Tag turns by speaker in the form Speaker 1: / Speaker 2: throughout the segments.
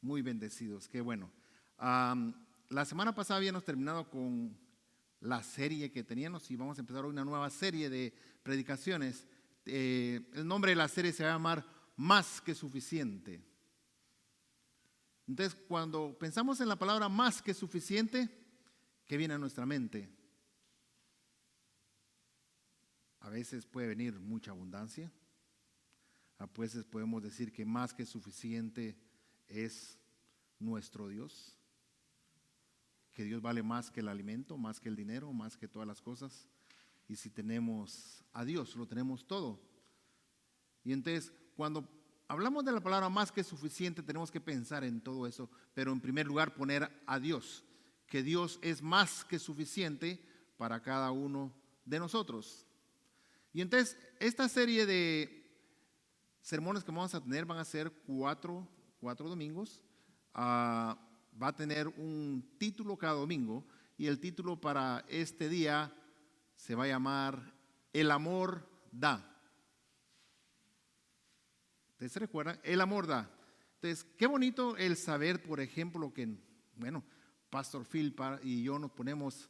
Speaker 1: muy bendecidos, qué bueno. La semana pasada habíamos terminado con la serie que teníamos y vamos a empezar hoy una nueva serie de predicaciones. El nombre de la serie se va a llamar Más que Suficiente. Entonces, cuando pensamos en la palabra más que suficiente, ¿qué viene a nuestra mente? A veces puede venir mucha abundancia. A veces podemos decir que más que suficiente es nuestro Dios. Que Dios vale más que el alimento, más que el dinero, más que todas las cosas. Y si tenemos a Dios, lo tenemos todo. Y entonces, cuando hablamos de la palabra más que suficiente, tenemos que pensar en todo eso, pero en primer lugar poner a Dios, que Dios es más que suficiente para cada uno de nosotros. Y entonces, esta serie de sermones que vamos a tener van a ser cuatro domingos. Va a tener un título cada domingo y el título para este día se va a llamar El amor da. ¿Ustedes se recuerdan? El amor da. Entonces, qué bonito el saber, por ejemplo, que, Pastor Phil y yo nos ponemos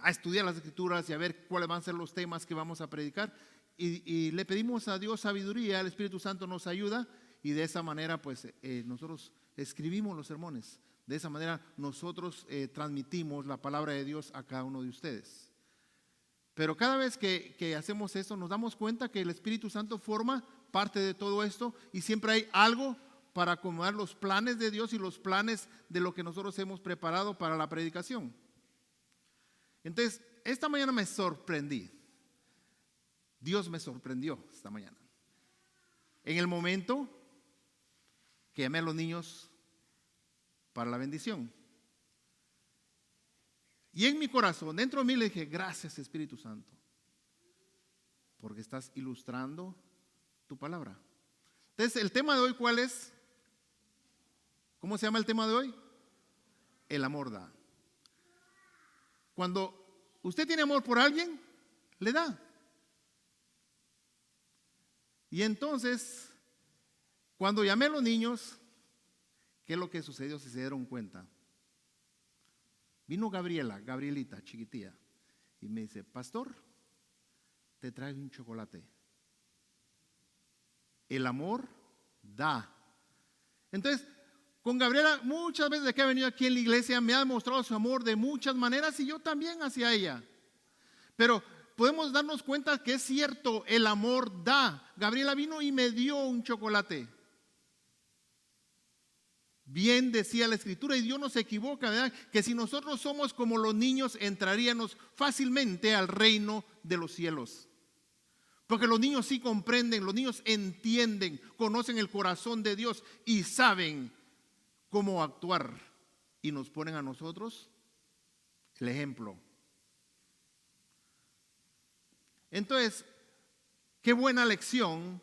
Speaker 1: a estudiar las Escrituras y a ver cuáles van a ser los temas que vamos a predicar. Y le pedimos a Dios sabiduría, el Espíritu Santo nos ayuda y de esa manera, pues, nosotros escribimos los sermones. De esa manera nosotros transmitimos la palabra de Dios a cada uno de ustedes. Pero cada vez que hacemos eso nos damos cuenta que el Espíritu Santo forma parte de todo esto y siempre hay algo para acomodar los planes de Dios y los planes de lo que nosotros hemos preparado para la predicación. Entonces, esta mañana me sorprendí. Dios me sorprendió esta mañana. En el momento que llamé a los niños para la bendición. Y en mi corazón, dentro de mí le dije, gracias Espíritu Santo, porque estás ilustrando tu palabra. Entonces, el tema de hoy, ¿cuál es? ¿Cómo se llama el tema de hoy? El amor da. Cuando usted tiene amor por alguien, le da. Y entonces, cuando llamé a los niños, ¿qué es lo que sucedió? Si se dieron cuenta. Vino Gabrielita, chiquitilla, y me dice, pastor, te traigo un chocolate. El amor da. Entonces, con Gabriela, muchas veces que ha venido aquí en la iglesia, me ha demostrado su amor de muchas maneras y yo también hacia ella. Pero podemos darnos cuenta que es cierto, el amor da. Gabriela vino y me dio un chocolate. Bien decía la Escritura y Dios no se equivoca, ¿verdad? Que si nosotros somos como los niños, entraríamos fácilmente al reino de los cielos. Porque los niños sí comprenden, los niños entienden, conocen el corazón de Dios y saben cómo actuar. Y nos ponen a nosotros el ejemplo. Entonces, qué buena lección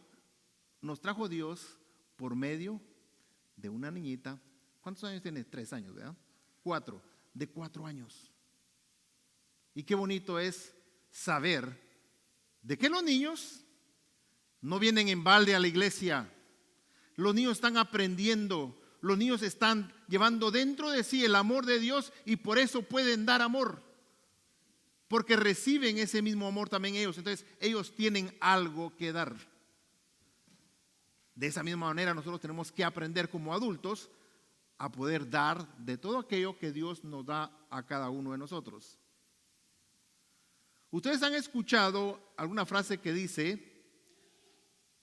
Speaker 1: nos trajo Dios por medio de una niñita. ¿Cuántos años tiene? 3 años, ¿verdad? 4, de 4 años. Y qué bonito es saber de que los niños no vienen en balde a la iglesia. Los niños están aprendiendo, los niños están llevando dentro de sí el amor de Dios y por eso pueden dar amor. Porque reciben ese mismo amor también ellos. Entonces ellos tienen algo que dar. De esa misma manera nosotros tenemos que aprender como adultos a poder dar de todo aquello que Dios nos da a cada uno de nosotros. Ustedes han escuchado alguna frase que dice,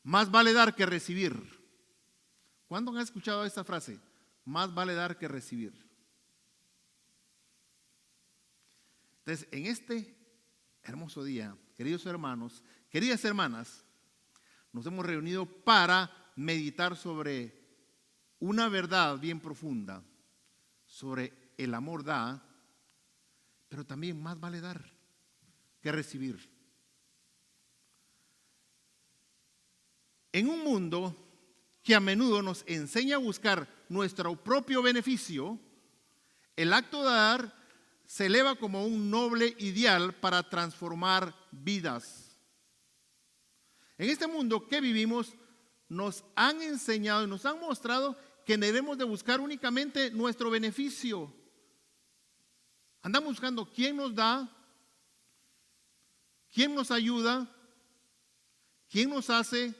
Speaker 1: más vale dar que recibir. ¿Cuándo han escuchado esta frase? Más vale dar que recibir. Entonces, en este hermoso día, queridos hermanos, queridas hermanas, nos hemos reunido para meditar sobre una verdad bien profunda, sobre el amor da, pero también más vale dar que recibir. En un mundo que a menudo nos enseña a buscar nuestro propio beneficio, el acto de dar se eleva como un noble ideal para transformar vidas. En este mundo que vivimos, nos han enseñado y nos han mostrado que debemos de buscar únicamente nuestro beneficio. Andamos buscando quién nos da, quién nos ayuda, quién nos hace,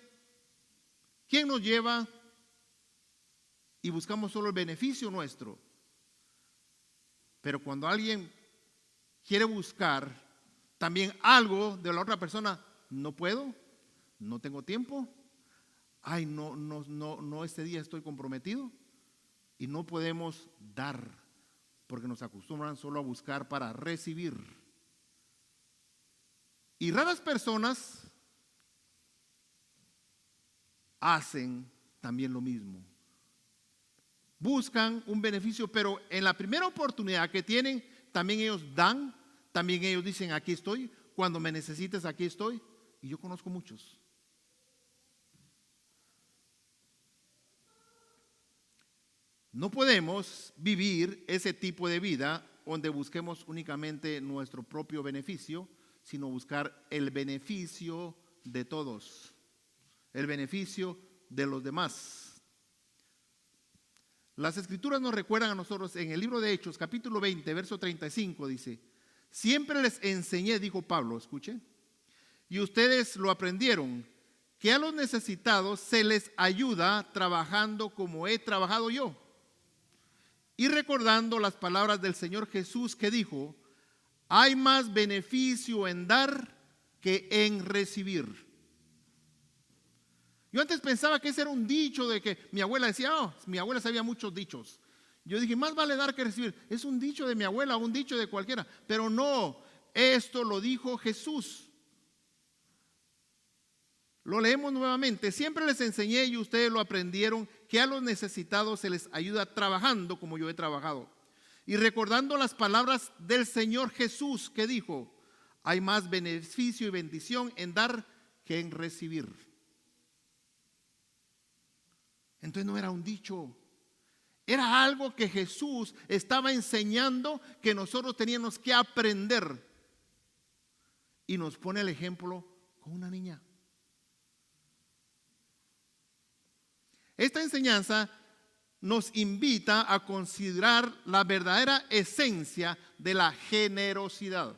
Speaker 1: quién nos lleva, y buscamos solo el beneficio nuestro. Pero cuando alguien quiere buscar también algo de la otra persona, no puedo, no tengo tiempo, ay, no, este día estoy comprometido, y no podemos dar, porque nos acostumbran solo a buscar para recibir. Y raras personas hacen también lo mismo. Buscan un beneficio, pero en la primera oportunidad que tienen, también ellos dan, también ellos dicen, aquí estoy, cuando me necesites, aquí estoy. Y yo conozco muchos. No podemos vivir ese tipo de vida donde busquemos únicamente nuestro propio beneficio, sino buscar el beneficio de todos, el beneficio de los demás. Las Escrituras nos recuerdan a nosotros en el libro de Hechos, capítulo 20, verso 35, dice: siempre les enseñé, dijo Pablo, escuchen, y ustedes lo aprendieron, que a los necesitados se les ayuda trabajando como he trabajado yo. Y recordando las palabras del Señor Jesús que dijo: hay más beneficio en dar que en recibir. Yo antes pensaba que ese era un dicho de que mi abuela decía, mi abuela sabía muchos dichos. Yo dije, más vale dar que recibir. Es un dicho de mi abuela, un dicho de cualquiera. Pero no, esto lo dijo Jesús. Lo leemos nuevamente. Siempre les enseñé y ustedes lo aprendieron, que a los necesitados se les ayuda trabajando como yo he trabajado. Y recordando las palabras del Señor Jesús que dijo: hay más beneficio y bendición en dar que en recibir. Entonces no era un dicho, era algo que Jesús estaba enseñando, que nosotros teníamos que aprender. Y nos pone el ejemplo con una niña. Esta enseñanza nos invita a considerar la verdadera esencia de la generosidad.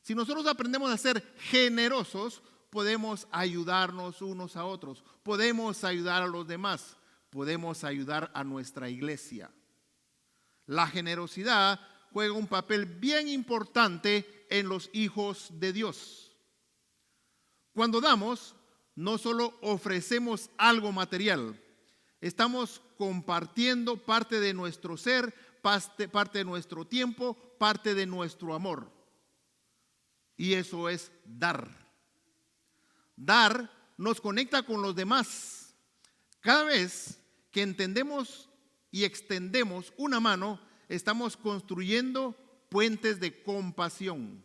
Speaker 1: Si nosotros aprendemos a ser generosos, podemos ayudarnos unos a otros, podemos ayudar a los demás, podemos ayudar a nuestra iglesia. La generosidad juega un papel bien importante en los hijos de Dios. Cuando damos, no solo ofrecemos algo material, estamos compartiendo parte de nuestro ser, parte de nuestro tiempo, parte de nuestro amor. Y eso es dar. Dar nos conecta con los demás. Cada vez que entendemos y extendemos una mano, estamos construyendo puentes de compasión.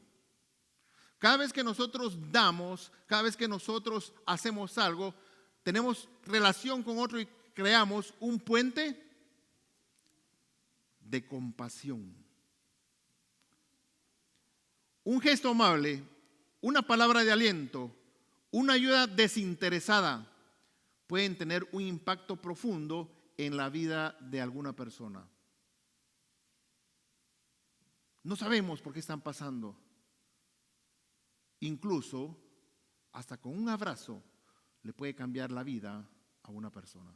Speaker 1: Cada vez que nosotros damos, cada vez que nosotros hacemos algo, tenemos relación con otro y creamos un puente de compasión. Un gesto amable, una palabra de aliento, una ayuda desinteresada pueden tener un impacto profundo en la vida de alguna persona. No sabemos por qué están pasando. Incluso, hasta con un abrazo, le puede cambiar la vida a una persona.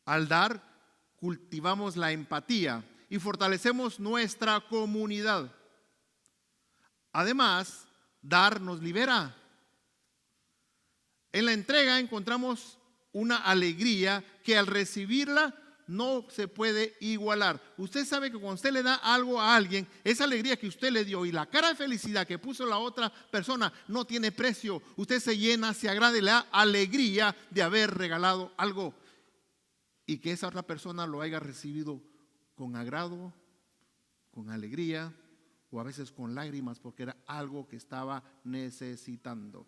Speaker 1: Al dar, cultivamos la empatía y fortalecemos nuestra comunidad. Además, dar nos libera. En la entrega encontramos una alegría que al recibirla no se puede igualar. Usted sabe que cuando usted le da algo a alguien, esa alegría que usted le dio y la cara de felicidad que puso la otra persona no tiene precio. Usted se llena, se agrada y le da alegría de haber regalado algo. Y que esa otra persona lo haya recibido con agrado, con alegría, o a veces con lágrimas, porque era algo que estaba necesitando.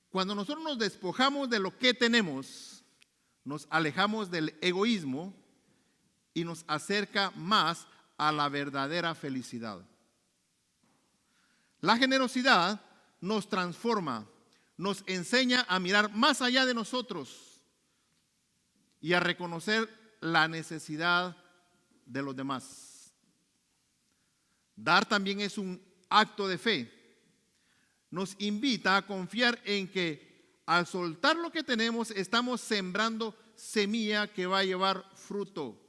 Speaker 1: Cuando nosotros nos despojamos de lo que tenemos, nos alejamos del egoísmo y nos acerca más a la verdadera felicidad. La generosidad nos transforma, nos enseña a mirar más allá de nosotros y a reconocer la necesidad de los demás. Dar también es un acto de fe. Nos invita a confiar en que al soltar lo que tenemos estamos sembrando semilla que va a llevar fruto.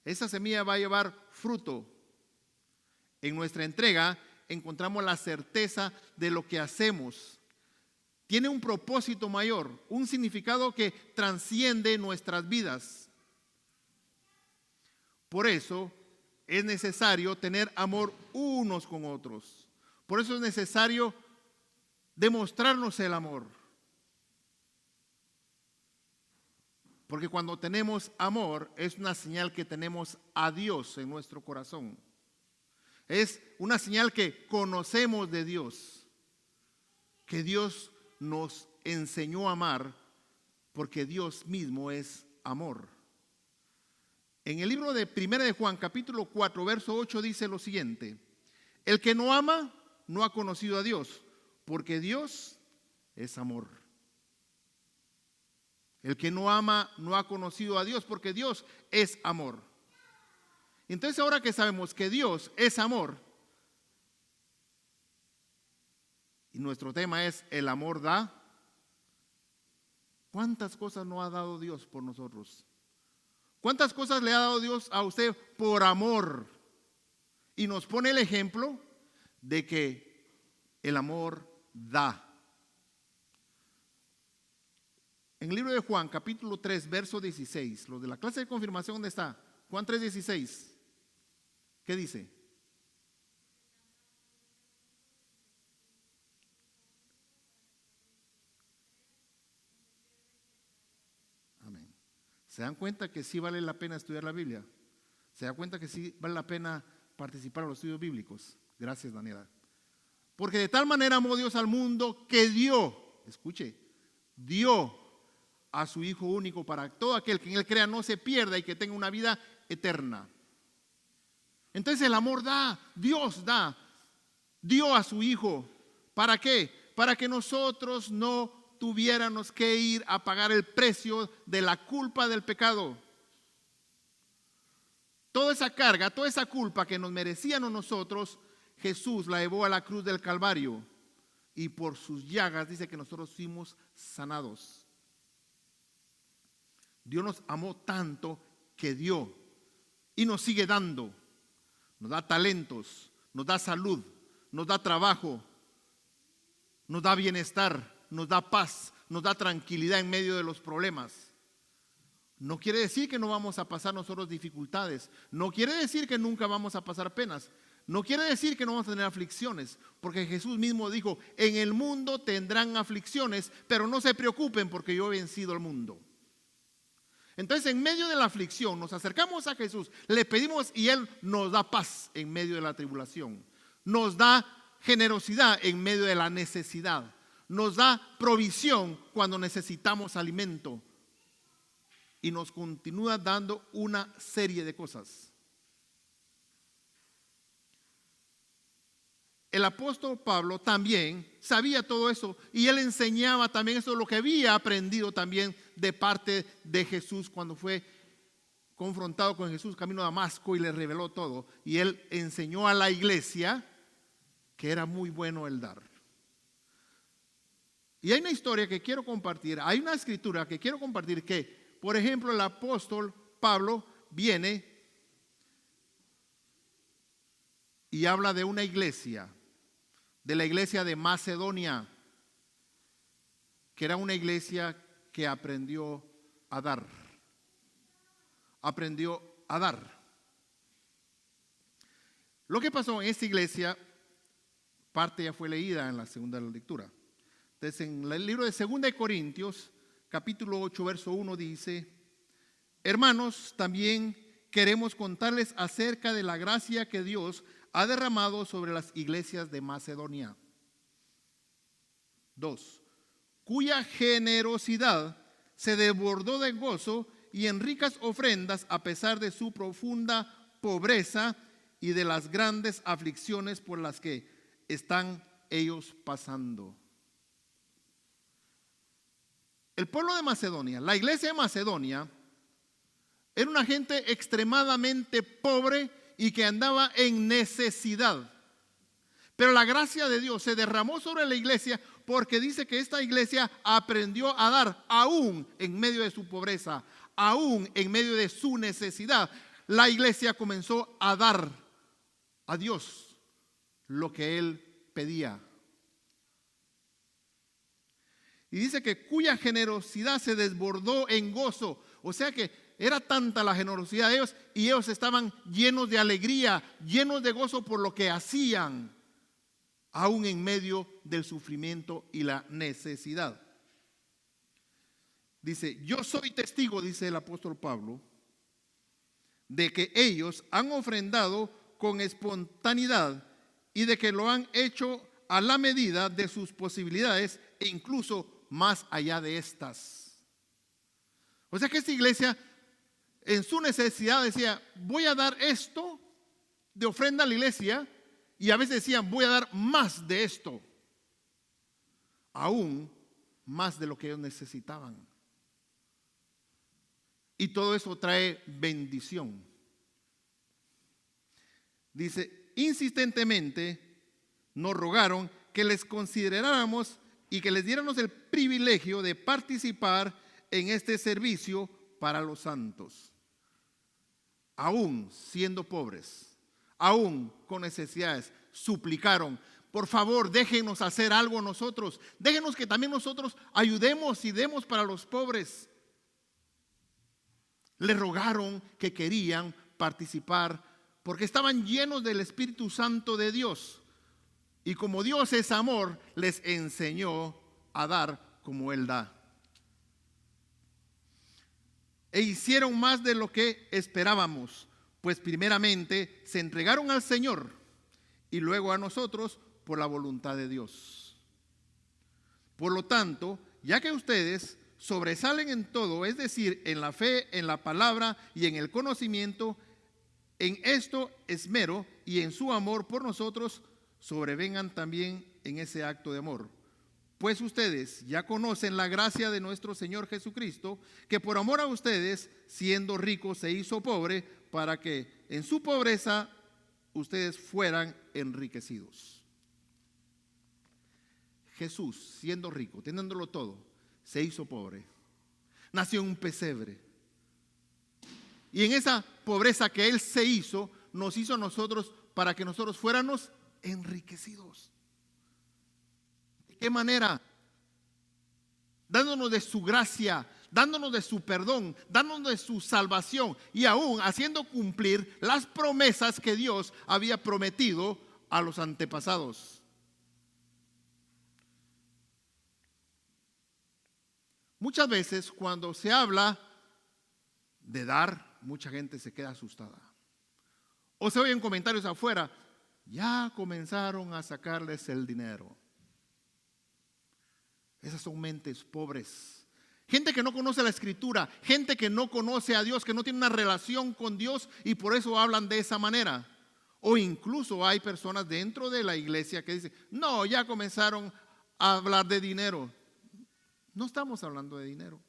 Speaker 1: Esa semilla va a llevar fruto. En nuestra entrega encontramos la certeza de lo que hacemos. Tiene un propósito mayor, un significado que trasciende nuestras vidas. Por eso es necesario tener amor unos con otros. Por eso es necesario demostrarnos el amor. Porque cuando tenemos amor es una señal que tenemos a Dios en nuestro corazón. Es una señal que conocemos de Dios, que Dios nos enseñó a amar porque Dios mismo es amor. En el libro de 1 de Juan, capítulo 4, verso 8 dice lo siguiente: el que no ama no ha conocido a Dios, porque Dios es amor. El que no ama no ha conocido a Dios, porque Dios es amor. Entonces, ahora que sabemos que Dios es amor, y nuestro tema es el amor da, ¿cuántas cosas no ha dado Dios por nosotros? ¿Cuántas cosas le ha dado Dios a usted por amor? Y nos pone el ejemplo de que el amor da. En el libro de Juan, capítulo 3, verso 16, los de la clase de confirmación, ¿dónde está? Juan 3, 16. ¿Qué dice? Amén. ¿Se dan cuenta que sí vale la pena estudiar la Biblia? ¿Se dan cuenta que sí vale la pena participar en los estudios bíblicos? Gracias, Daniela. Porque de tal manera amó Dios al mundo que dio, escuche, dio a su Hijo único para todo aquel que en Él crea no se pierda y que tenga una vida eterna. Entonces el amor da, Dios da, dio a su Hijo. ¿Para qué? Para que nosotros no tuviéramos que ir a pagar el precio de la culpa del pecado. Toda esa carga, toda esa culpa que nos merecíamos nosotros, Jesús la llevó a la cruz del Calvario y por sus llagas dice que nosotros fuimos sanados. Dios nos amó tanto que dio y nos sigue dando. Nos da talentos, nos da salud, nos da trabajo, nos da bienestar, nos da paz, nos da tranquilidad en medio de los problemas. No quiere decir que no vamos a pasar nosotros dificultades, no quiere decir que nunca vamos a pasar penas, no quiere decir que no vamos a tener aflicciones, porque Jesús mismo dijo: en el mundo tendrán aflicciones, pero no se preocupen porque yo he vencido al mundo. Entonces, en medio de la aflicción nos acercamos a Jesús, le pedimos y Él nos da paz en medio de la tribulación, nos da generosidad en medio de la necesidad, nos da provisión cuando necesitamos alimento y nos continúa dando una serie de cosas. El apóstol Pablo también sabía todo eso y él enseñaba también eso, lo que había aprendido también de parte de Jesús cuando fue confrontado con Jesús camino a Damasco y le reveló todo. Y él enseñó a la iglesia que era muy bueno el dar. Y hay una historia que quiero compartir, hay una escritura que quiero compartir que, por ejemplo, el apóstol Pablo viene y habla de una iglesia, de la iglesia de Macedonia, que era una iglesia que aprendió a dar. Aprendió a dar. Lo que pasó en esta iglesia, parte ya fue leída en la segunda lectura. Entonces, en el libro de 2 de Corintios, capítulo 8, verso 1 dice: hermanos, también queremos contarles acerca de la gracia que Dios ha derramado sobre las iglesias de Macedonia. 2. Cuya generosidad se desbordó de gozo y en ricas ofrendas a pesar de su profunda pobreza y de las grandes aflicciones por las que están ellos pasando. El pueblo de Macedonia, la iglesia de Macedonia, era una gente extremadamente pobre y que andaba en necesidad. Pero la gracia de Dios se derramó sobre la iglesia, porque dice que esta iglesia aprendió a dar aún en medio de su pobreza, aún en medio de su necesidad. La iglesia comenzó a dar a Dios lo que Él pedía. Y dice que cuya generosidad se desbordó en gozo. O sea que era tanta la generosidad de ellos y ellos estaban llenos de alegría, llenos de gozo por lo que hacían, aún en medio del sufrimiento y la necesidad. Dice, yo soy testigo, dice el apóstol Pablo, de que ellos han ofrendado con espontaneidad y de que lo han hecho a la medida de sus posibilidades e incluso más allá de estas. O sea que esta iglesia en su necesidad decía, voy a dar esto de ofrenda a la iglesia, y a veces decían, voy a dar más de esto, aún más de lo que ellos necesitaban. Y todo eso trae bendición. Dice, insistentemente nos rogaron que les consideráramos y que les diéramos el privilegio de participar en este servicio para los santos, aún siendo pobres, aún con necesidades, suplicaron, por favor, déjenos hacer algo nosotros, déjenos que también nosotros ayudemos y demos para los pobres. Le rogaron que querían participar porque estaban llenos del Espíritu Santo de Dios. Y como Dios es amor, les enseñó a dar como Él da. E hicieron más de lo que esperábamos, pues primeramente se entregaron al Señor y luego a nosotros por la voluntad de Dios. Por lo tanto, ya que ustedes sobresalen en todo, es decir, en la fe, en la palabra y en el conocimiento, en esto esmero y en su amor por nosotros sobrevengan también en ese acto de amor. Pues ustedes ya conocen la gracia de nuestro Señor Jesucristo, que por amor a ustedes, siendo rico, se hizo pobre, para que en su pobreza ustedes fueran enriquecidos. Jesús, siendo rico, teniéndolo todo, se hizo pobre. Nació en un pesebre. Y en esa pobreza que Él se hizo, nos hizo a nosotros para que nosotros fuéramos enriquecidos. ¿De qué manera? Dándonos de su gracia, dándonos de su perdón, dándonos de su salvación y aún haciendo cumplir las promesas que Dios había prometido a los antepasados. Muchas veces cuando se habla de dar, mucha gente se queda asustada. O se oyen comentarios afuera, ya comenzaron a sacarles el dinero. Esas son mentes pobres. Gente que no conoce la Escritura, gente que no conoce a Dios, que no tiene una relación con Dios y por eso hablan de esa manera. O incluso hay personas dentro de la iglesia que dicen, no, ya comenzaron a hablar de dinero. No estamos hablando de dinero.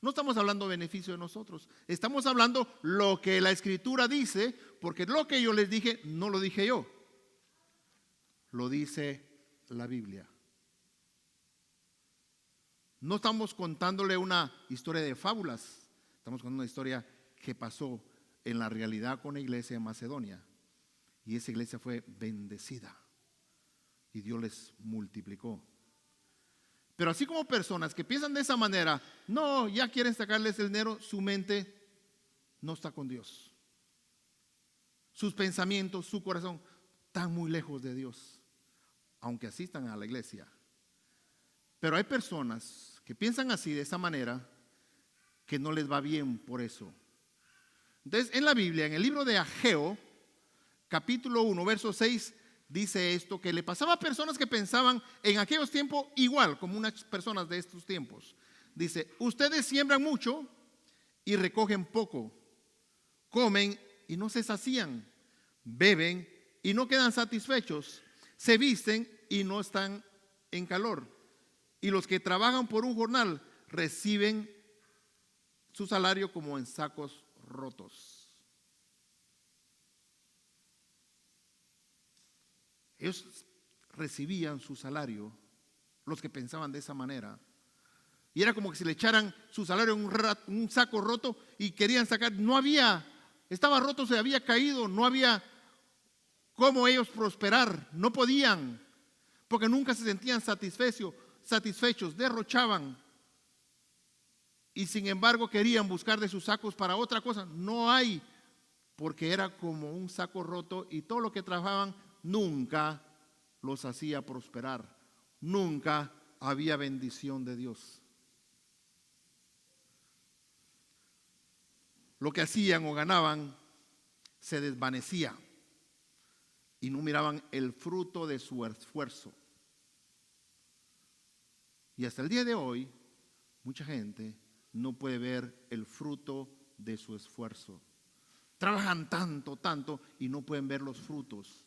Speaker 1: No estamos hablando de beneficio de nosotros. Estamos hablando lo que la Escritura dice, porque lo que yo les dije, no lo dije yo. Lo dice la Biblia. No estamos contándole una historia de fábulas. Estamos contando una historia que pasó en la realidad con la iglesia de Macedonia. Y esa iglesia fue bendecida. Y Dios les multiplicó. Pero así como personas que piensan de esa manera, no, ya quieren sacarles el dinero, su mente no está con Dios. Sus pensamientos, su corazón, están muy lejos de Dios, aunque asistan a la iglesia. Pero hay personas que piensan así, de esa manera, que no les va bien por eso. Entonces, en la Biblia, en el libro de Ageo, capítulo 1, verso 6, dice esto, que le pasaba a personas que pensaban en aquellos tiempos igual, como unas personas de estos tiempos. Dice, ustedes siembran mucho y recogen poco, comen y no se sacían, beben y no quedan satisfechos, se visten y no están en calor. Y los que trabajan por un jornal reciben su salario como en sacos rotos. Ellos recibían su salario, los que pensaban de esa manera. Y era como que si le echaran su salario en un saco roto y querían sacar. No había, estaba roto, se había caído, no había cómo ellos prosperar. No podían, porque nunca se sentían satisfechos, derrochaban. Y sin embargo querían buscar de sus sacos para otra cosa. No hay, porque era como un saco roto y todo lo que trabajaban nunca los hacía prosperar. Nunca había bendición de Dios. Lo que hacían o ganaban se desvanecía y no miraban el fruto de su esfuerzo. Y hasta el día de hoy, mucha gente no puede ver el fruto de su esfuerzo. Trabajan tanto y no pueden ver los frutos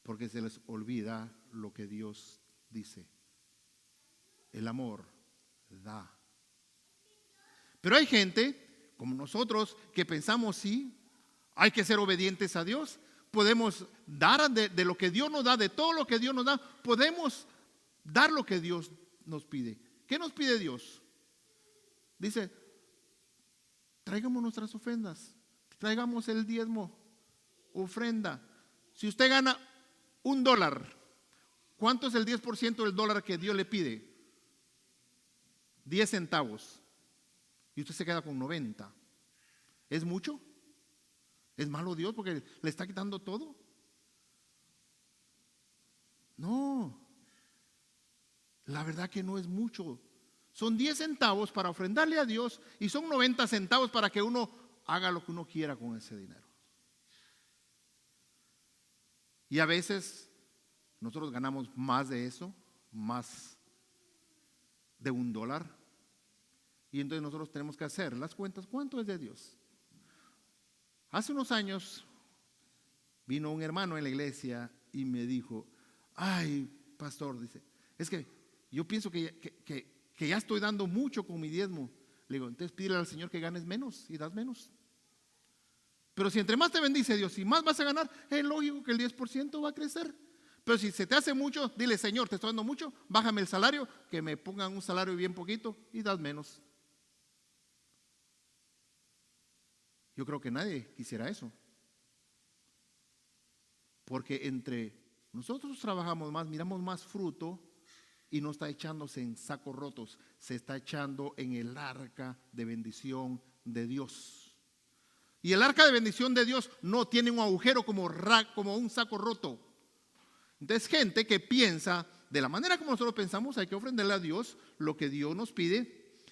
Speaker 1: porque se les olvida lo que Dios dice. El amor da. Pero hay gente como nosotros que pensamos, sí, hay que ser obedientes a Dios. Podemos dar de lo que Dios nos da, de todo lo que Dios nos da, podemos dar lo que Dios nos pide. ¿Qué nos pide Dios? Dice, traigamos nuestras ofrendas, traigamos el diezmo, ofrenda. Si usted gana $1, ¿cuánto es el 10% del dólar que Dios le pide? 10 centavos. Y usted se queda con 90. ¿Es mucho? ¿Es malo Dios porque le está quitando todo? No. La verdad que no es mucho. Son 10 centavos para ofrendarle a Dios y son 90 centavos para que uno haga lo que uno quiera con ese dinero. Y a veces nosotros ganamos más de eso, más de $1. Y entonces nosotros tenemos que hacer las cuentas. ¿Cuánto es de Dios? Hace unos años vino un hermano en la iglesia y me dijo, ay, pastor, dice, es que yo pienso que ya estoy dando mucho con mi diezmo. Le digo, entonces pídele al Señor que ganes menos y das menos. Pero si entre más te bendice Dios y más vas a ganar, es lógico que el 10% va a crecer. Pero si se te hace mucho, dile, Señor, te estoy dando mucho, bájame el salario, que me pongan un salario bien poquito y das menos. Yo creo que nadie quisiera eso. Porque entre nosotros trabajamos más, miramos más fruto y no está echándose en sacos rotos, se está echando en el arca de bendición de Dios. Y el arca de bendición de Dios no tiene un agujero como un saco roto. Entonces, gente que piensa de la manera como nosotros pensamos, hay que ofrenderle a Dios lo que Dios nos pide.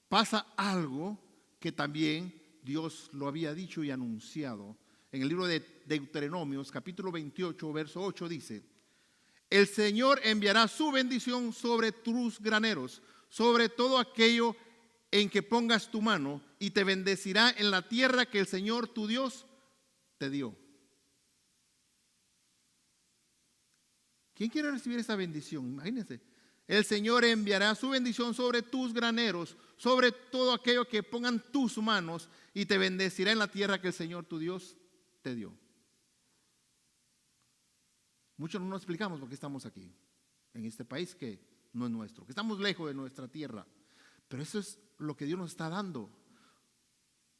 Speaker 1: Pasa algo que también Dios lo había dicho y anunciado. En el libro de Deuteronomios, capítulo 28, verso 8, dice: el Señor enviará su bendición sobre tus graneros, sobre todo aquello en que pongas tu mano, y te bendecirá en la tierra que el Señor tu Dios te dio. ¿Quién quiere recibir esa bendición? Imagínense. El Señor enviará su bendición sobre tus graneros, sobre todo aquello que pongan tus manos, y te bendecirá en la tierra que el Señor tu Dios te dio. Muchos no nos explicamos por qué estamos aquí, en este país que no es nuestro, que estamos lejos de nuestra tierra. Pero eso es lo que Dios nos está dando,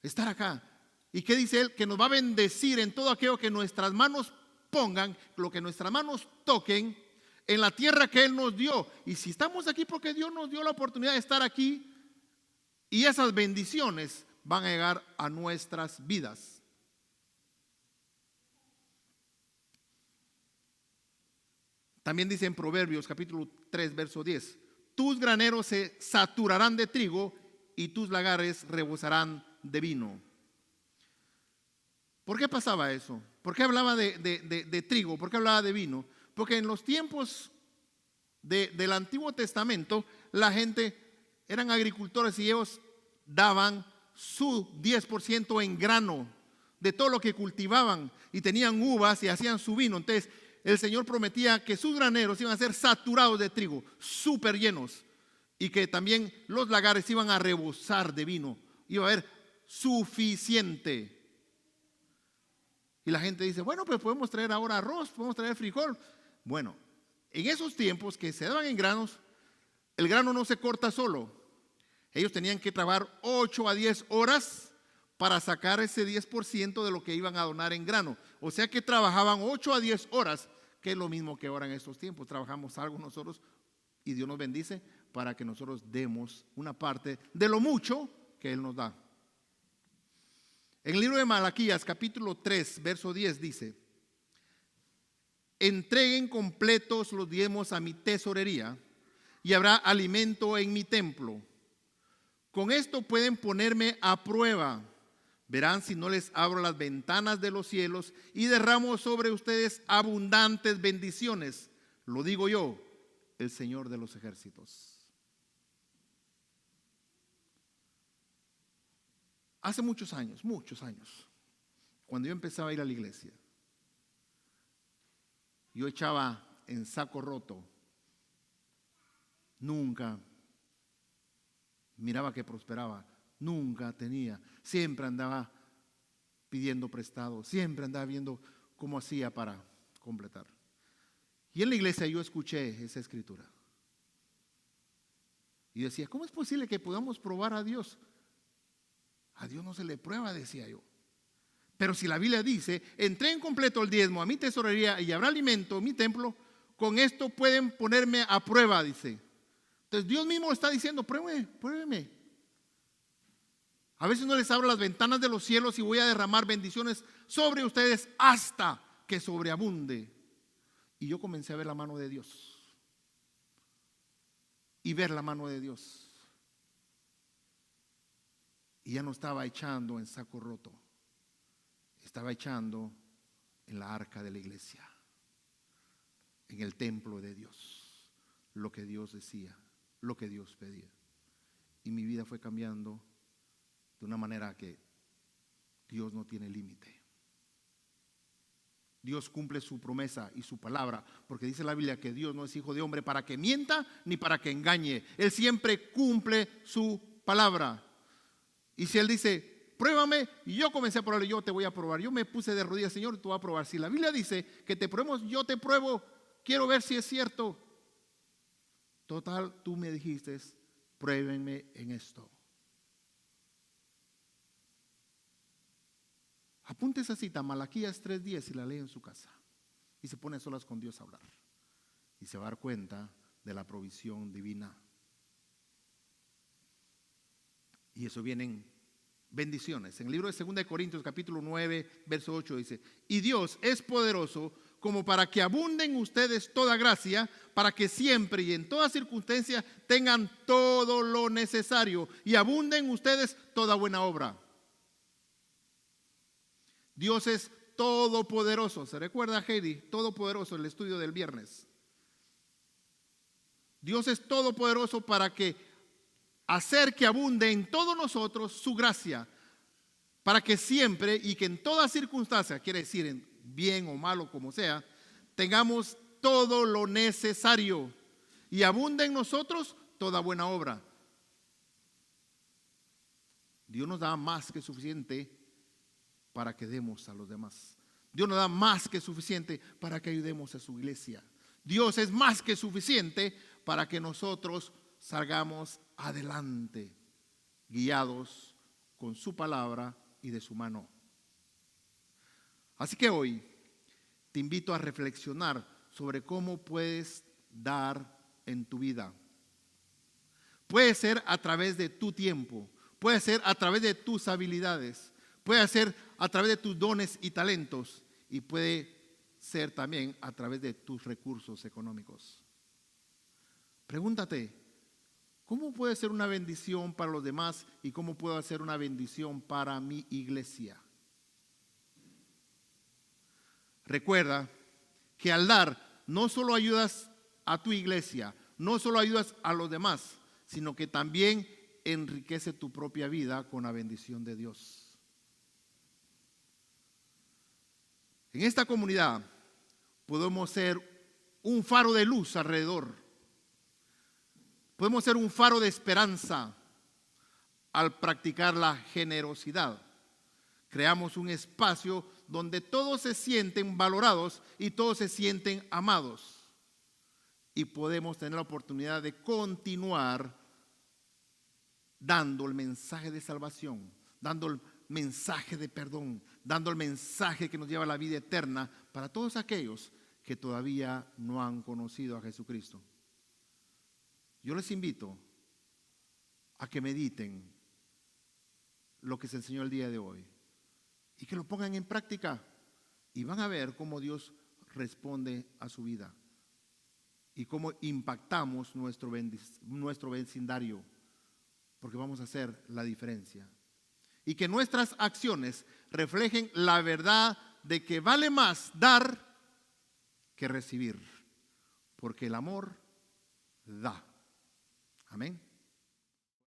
Speaker 1: estar acá. ¿Y qué dice Él? Que nos va a bendecir en todo aquello que nuestras manos pongan, lo que nuestras manos toquen, en la tierra que Él nos dio. Y si estamos aquí porque Dios nos dio la oportunidad de estar aquí, y esas bendiciones van a llegar a nuestras vidas. También dice en Proverbios capítulo 3 verso 10: tus graneros se saturarán de trigo y tus lagares rebosarán de vino. ¿Por qué pasaba eso? ¿Por qué hablaba de trigo? ¿Por qué hablaba de vino? Porque en los tiempos del Antiguo Testamento la gente eran agricultores y ellos daban su 10% en grano, de todo lo que cultivaban y tenían uvas y hacían su vino. Entonces el Señor prometía que sus graneros iban a ser saturados de trigo, súper llenos, y que también los lagares iban a rebosar de vino. Iba a haber suficiente. Y la gente dice, bueno, pues podemos traer ahora arroz, podemos traer frijol. Bueno, en esos tiempos que se daban en granos, el grano no se corta solo. Ellos tenían que trabajar 8 a 10 horas para sacar ese 10% de lo que iban a donar en grano. O sea que trabajaban 8 a 10 horas, que es lo mismo que ahora en estos tiempos. Trabajamos algo nosotros y Dios nos bendice para que nosotros demos una parte de lo mucho que Él nos da. En el libro de Malaquías, capítulo 3, verso 10 dice: entreguen completos los diezmos a mi tesorería y habrá alimento en mi templo. Con esto pueden ponerme a prueba. Verán si no les abro las ventanas de los cielos y derramo sobre ustedes abundantes bendiciones. Lo digo yo, el Señor de los ejércitos. Hace muchos años, cuando yo empezaba a ir a la iglesia, yo echaba en saco roto. Nunca miraba que prosperaba, nunca tenía, siempre andaba pidiendo prestado, siempre andaba viendo cómo hacía para completar. Y en la iglesia yo escuché esa escritura y decía, ¿cómo es posible que podamos probar a Dios? A Dios no se le prueba, decía yo. Pero si la Biblia dice, entreguen completo el diezmo a mi tesorería y habrá alimento en mi templo, con esto pueden ponerme a prueba, dice. Entonces Dios mismo está diciendo, pruébeme. A veces no les abro las ventanas de los cielos y voy a derramar bendiciones sobre ustedes hasta que sobreabunde. Y yo comencé a ver la mano de Dios. Y ver la mano de Dios. Y ya no estaba echando en saco roto. Estaba echando en la arca de la iglesia. En el templo de Dios. Lo que Dios decía. Lo que Dios pedía. Y mi vida fue cambiando de una manera que Dios no tiene límite. Dios cumple su promesa y su palabra, porque dice la Biblia que Dios no es hijo de hombre para que mienta ni para que engañe. Él siempre cumple su palabra. Y si Él dice, pruébame, y yo comencé a probar, yo te voy a probar. Yo me puse de rodillas, Señor, tú vas a probar. Si la Biblia dice que te probemos, yo te pruebo, quiero ver si es cierto. Total, tú me dijiste, pruébenme en esto. Apunte esa cita, Malaquías 3:10, y la lee en su casa. Y se pone a solas con Dios a hablar. Y se va a dar cuenta de la provisión divina. Y eso vienen bendiciones. En el libro de 2 Corintios capítulo 9, verso 8 dice: y Dios es poderoso como para que abunden ustedes toda gracia, para que siempre y en toda circunstancia tengan todo lo necesario y abunden ustedes toda buena obra. Dios es todopoderoso. ¿Se recuerda, Heidi? Todopoderoso, el estudio del viernes. Dios es todopoderoso para que hacer que abunde en todos nosotros su gracia, para que siempre y que en toda circunstancia, quiere decir en bien o malo como sea, tengamos todo lo necesario y abunde en nosotros toda buena obra. Dios nos da más que suficiente para que demos a los demás. Dios nos da más que suficiente para que ayudemos a su iglesia. Dios es más que suficiente para que nosotros salgamos adelante, guiados con su palabra y de su mano. Así que hoy te invito a reflexionar sobre cómo puedes dar en tu vida. Puede ser a través de tu tiempo, puede ser a través de tus habilidades, puede ser a través de tus dones y talentos, y puede ser también a través de tus recursos económicos. Pregúntate, ¿cómo puede ser una bendición para los demás y cómo puedo hacer una bendición para mi iglesia? Recuerda que al dar no solo ayudas a tu iglesia, no solo ayudas a los demás, sino que también enriquece tu propia vida con la bendición de Dios. En esta comunidad podemos ser un faro de luz alrededor. Podemos ser un faro de esperanza al practicar la generosidad. Creamos un espacio donde todos se sienten valorados y todos se sienten amados. Y podemos tener la oportunidad de continuar dando el mensaje de salvación, dando el mensaje de perdón, dando el mensaje que nos lleva a la vida eterna para todos aquellos que todavía no han conocido a Jesucristo. Yo les invito a que mediten lo que se enseñó el día de hoy y que lo pongan en práctica, y van a ver cómo Dios responde a su vida y cómo impactamos nuestro vecindario, porque vamos a hacer la diferencia. Y que nuestras acciones reflejen la verdad de que vale más dar que recibir, porque el amor da. Amén.